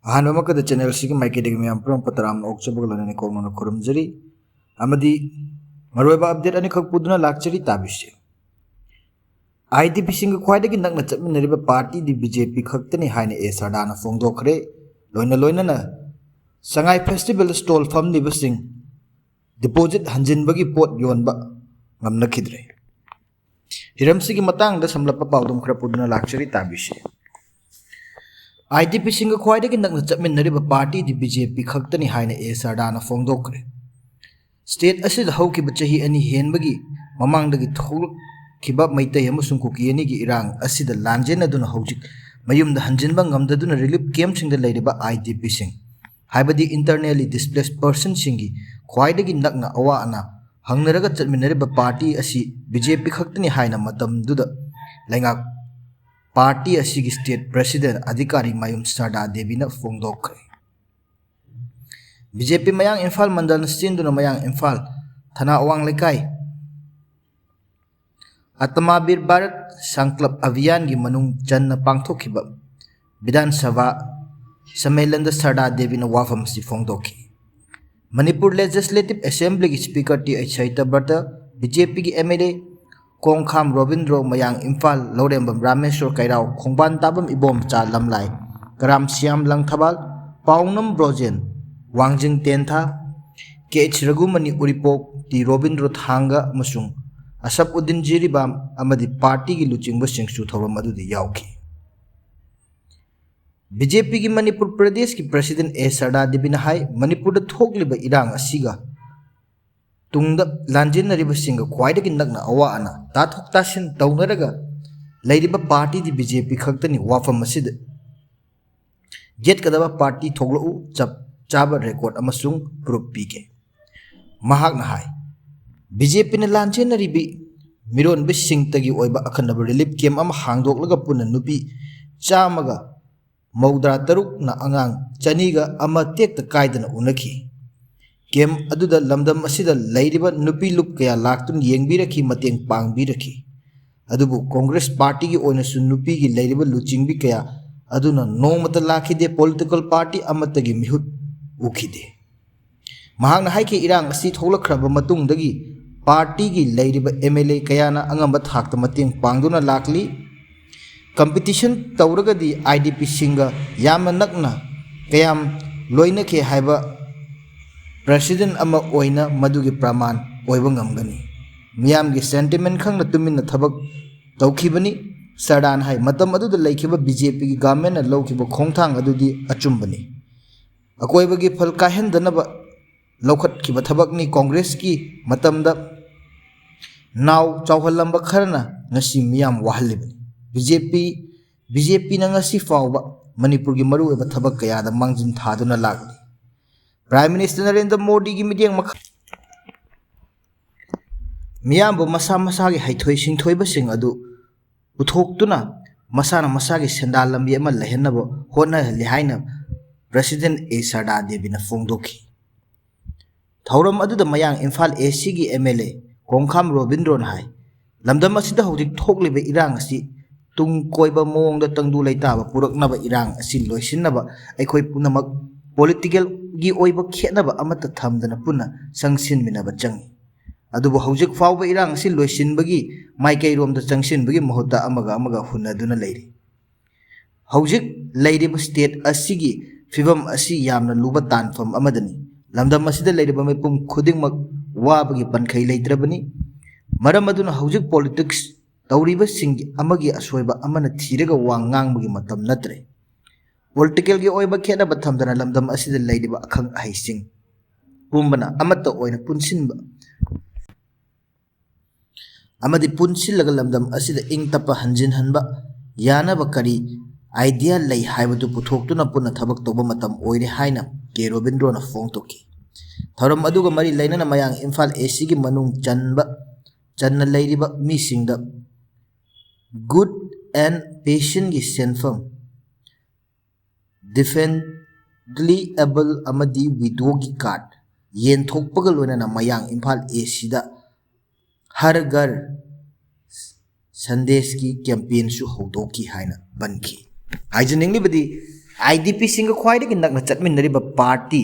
अहानमकद channel सिगी माइकेडिंग में अम्प्रम Patram ओक्चबगलने common खुरमजरी अमदी मरोबा update अनि खक पुदुना लाक्चरी ताबिसे IDP सिंग ख्वाइदगी नकना चटमिनरिबा पार्टी दि BJP खक्तनी हाइने ए शर्दाना phongdokhre लोइना संगाई फेस्टिवल स्टॉल फमनिबा सिंग डिपोजिट हंजिनबगी पोट योनबा ngamnakidre हिरम सिगी मतंगदा समलपा पाउदम खरा पुदुना लाक्चरी ताबिसे IDP सिंग ख्वाइदगी नकना चटमिनरिबा पार्टी दि BJP खक्तनी हाइने ए शर्दाना phongdokhre स्टेट असिद हौकिबा चही अनि हेनबगी ममांगदगी थोलखिबा मैतै अमसुंग कुकियनी की इरांग असिद लांजेनदुना हौजिक मयुमदा हंजिनबा ngamdaduna रिलीफ कैंप सिंगदा लैरिबा IDP सिंग हाइबदी इंटरनली डिस्प्लेस्ड पर्सन सिंगी ख्वाइदगी नकना अवा अना हंगनरगा चटमिनरिबा पार्टी असि BJP खक्तनी हाइना मतमदुदा लैंगाक पार्टी असिगी स्टेट प्रेसिडेंट अधिकारी मायुम शर्धा देवीना phongdokhre BJP मयांग इम्फाल मंडल सिंदुना मयांग इम्फाल थाना अवांग लेकाई आत्माबीर भारत संकल्प अभियान की मनुंग चन्न पांगथोखिबा विधानसभा सम्मेलन शर्धा देवीना वाफम सि phongdokhi मणिपुर लेजिस्लेटिव असेंबली की स्पीकर टी ऐछैतबर्त BJP की MLA कोंखाम रोबिंद्रो मयांग इम्फाल लौरेंबम रामेश्वर कैराव खोंबान ताबम इबोम चा लमलाई कराम श्याम लंगथबाल पाउनम ब्रोजेन वांगजिंग तेंथा केच रघुमनी उरिपोक टी रोबिंद्रो थांगा मसुंग असफउद्दीन जिरीबाम अमदी पार्टी की लुचिंग सिंगसु थौरम अदुदि यावखि BJP की मणिपुर प्रदेश की प्रेसिडेंट ए शर्धा देवीना हाई मणिपुर थोकलिबा इरांग असिगा तुंग लांजिनरिबा सिंग ख्वाइदगी नकना अवा अना ताथोक तासिन तौनरगा लैरिबा पार्टी दि BJP खक्तनी वाफम असिद गेट कदबा पार्टी थोगलउ चप चाबा रेकॉर्ड अमसुंग प्रूफ पीके महाकना हाई BJP ने लांजेनरिबी मिरोन बिसिंगतगी ओइबा अखनब रिलीफ कैंप अमा हांगदोकलगा पुना नुपी चामगा मौद्रा तरुक ना अंगांग चनीगा अमा तेक्ता कायदना उनखी कैंप अदुदा लमदम असिदा लैरिबा नुपी लुप कया लाक्तुन येंगबिरखी मतेंग पांगबिरखी अदुबु कांग्रेस पार्टी की ओइनसु नुपी की लैरिबा लुचिंगबी कया अदुना नोमता लाखिदे पॉलिटिकल पार्टी अमतगी मिहुत उखिदे महांगना हाइके इरांग असि थोलखरबा मतुंगदगी पार्टी की लैरिबा MLA कयाना अंगंबा थाक्ता मतेंग पांगदुना लाकली कंपटीशन तौरगदी IDP सिंगा यामना नकना कयाम लोइनखे हाइबा प्रेसिडेंट अमा ओइना मदुगी प्रमाण ओइबा ngamgani मियामगी सेंटिमेंट खंगना तुमिना थबक तौखिबनी शर्धान हाई मतम अदुदा लैखिबा BJP की गवर्नमेंट लौखिबा खोंगथांग अदुदी अचुंबनी अकोइबगी फल काहेंदनबा लौखटखिबा थबकनी कांग्रेस की मतमदा नाव चावहलंबा Kharna ngasi मियाम वाहलिबनी BJP na ngasi फावबा Manipur की मरुएबा थबक कयादा मांगजिन थादुना लागली प्राइम मिनिस्टर नरेंद्र मोदी की मिटिंग मखा मियाम मसा मसा की हाइथोय सिंथोयबा सिंग अदु उथोक्तुना मसाना मसा की सेंदाल लंबी अमा लहनबो होनहलि हाइना प्रेसिडेंट ए शर्धा देवीना phongdokhi थौरम अदुदा मयांग इम्फाल AC की MLA कोंखाम रोबिंद्रो हाई लमदम असिदा हौजिक थोकलिबा इरांग असि तुंग कोइबा मोंगदा तंगदु लैताबा पुरकनबा इरांग असि लोइसिनबा अखोय पुनमक पॉलिटिकल की ओइबा खेनबा अमत थमदना पुना संगसिनमिनबा चंगी अदुबो हौजिक फावबा इरांग असि लोइसिनबगी माइकैरोमदा चंगसिनबगी महत्ता अमगा हुनदुना लैरि हौजिक लैरिबा स्टेट असिगी फिबम असि यामना लुबा तानफम अमदनी लमदम असिदा लैरिबा मैपुम खुदिंगमक वाबगी पनखै लैत्रबनी मरम अदुना हौजिक पॉलिटिक्स तौरीबा सिंगी अमगी असोइबा अमना थीरगा वांगांगबगी मतम नत्रे पॉलिटिकल की ओइबा खेनबा थमदना लमदम असिदा लैरिबा अखंग अहिसिंग पुंबना अमत्ता ओइना पुनसिनबा अमदी पुनसिलगा लमदम असिदा इंग तपा हंजिनहनबा यानबा करी आइडिया लै हाइबदु पुथोक्तुना पुना थबक तौबा मतम ओइरे हाइना के रोबिंद्रोना phongdokhi थौरम अदुगा मरी लैनना मयांग इम्फाल AC की मनुंग चन्न लैरिबा मीसिंगदा गुड एंड पेशेंट की सेंफम डिफेंडली एबल अमदी विडो की कार्ड येनथोकपगा लोइनना मयांग इम्फाल AC दा हर घर संदेश की कैंपेन सु हौदोकी हाइना बनखी हाइजनिंगलिबदी IDP singa khwaidagi nakna chatminariba party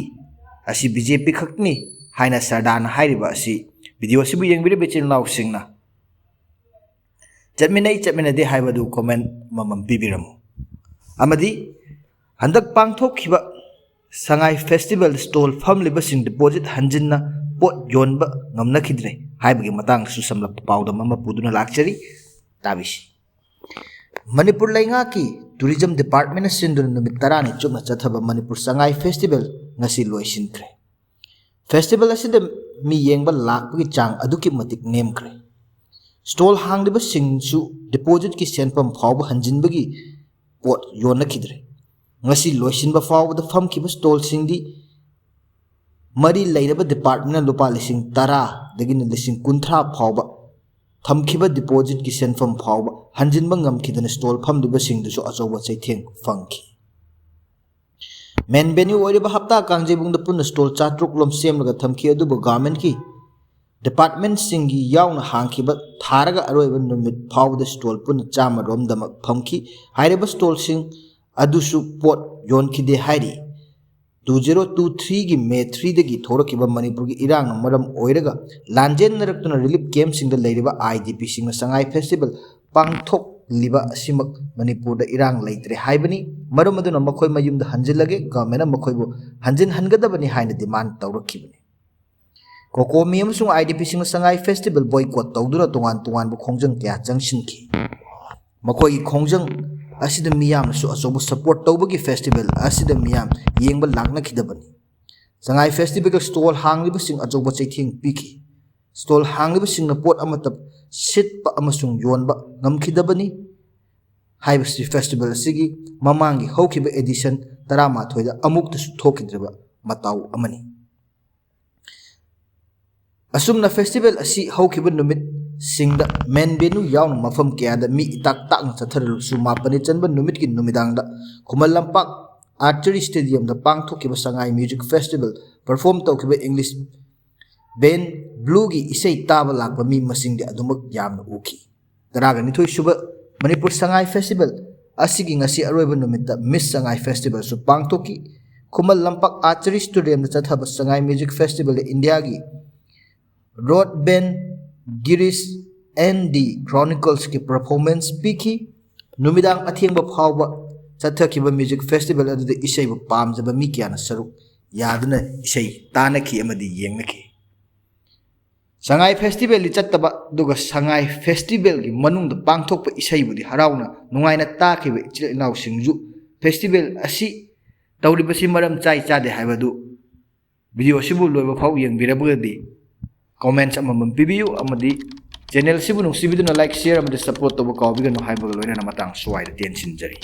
asi BJP khaktani haina sharda na hairiba asi video sibu yengbiribe chilnaw singna chatminade haibadu comment mamam pibiramu amadi handak pangthokhiba Sangai Festival stall famliba sing deposit hanjinna pot yonba ngamna khidre haibagi matang su samlap pawda mama puduna lakchari tabisi Manipur lainga ki tourism department na sindun numit tarani chukna chathaba Manipur Sangai Festival ngasi Loisinkhre festival asida mi yengba lakpagi chang aduki matik nemkre stall hangdiba singsu deposit ki senpam phawba hanjinbagi pot yonna khidre ngasi loisinba fawda famkiba stall singdi mari lairaba department na lupa lising tara dagina lising kunthra phawba thamkiba deposit ki senfam phawba hanjinba ngamkhidana stall famdiba singdusu achoba chaitheng fangki main venue oiriba hapta kangjebungda punna stall chatruk lom semlaga thamki adubu government ki department singi yauna hangkiba tharaga aroiba numit phawda stall punna chama romdama phamki hairiba stall sing adusu pot yonkhide hairi 2023 gi May 3 dagi thorakiba Manipur gi irang maram oiraga lanjen naraktuna relief camp singda leiriba IDP singna Sangai Festival pangthok liba simak Manipur da irang leitre haibani maram aduna makhoi mayumda hanjilage government makhoibu hanjin hangadabani haina demand tawrakhibani kokomi amasung IDP singna Sangai Festival boycott tawduna tongan bu khongjang kya changsinki makhoi khongjang asida miyam su asobu support tawbagi festival asida miyam yengba lakna khidabani Sangai Festival ka stall hangliba sing ajoba chaithing piki stall hangliba singna pot amatab sitpa amasung yonba ngamkhidabani haibasi festival sigi mamangi hokhiba edition 13 da amukta su thokidreba mataw amani asumna festival asi hokhiba numit singda main venue yawn mafam kya da mi itak tak na chatharalu su mapani chanba numit ki numidang da Khumal Lampak Archery Stadium da pangthokiba Sangai Music Festival perform tawkiba English band blue gi isai taba lakba mi masingdi adumak yamna uki taraga nithoi suba Manipur Sangai Festival asigi ngasi aroiba numita Miss Sangai Festival su pangthoki Khumal Lampak Archery Stadium da chathaba Sangai Music Festival da India gi road band Girish and the Chronicles ki performance piki numidang athengba phawba chathakiba music festival aduda isai ba pamjaba mi kyana saruk yaduna isai tanaki amadi yengnaki Sangai Festival li chattaba duga Sangai Festival gi manungda pangthokpa isai budi harauna nungaina takiba ichilinaw singju festival asi tawribasi maram chai chade haibadu video sibu loiba phaw yengbirabagadi comments amam pibiyu amadi channel sibu nungsibiduna like share amadi support toba kawbigano haibag loina na matang suwai da tension jari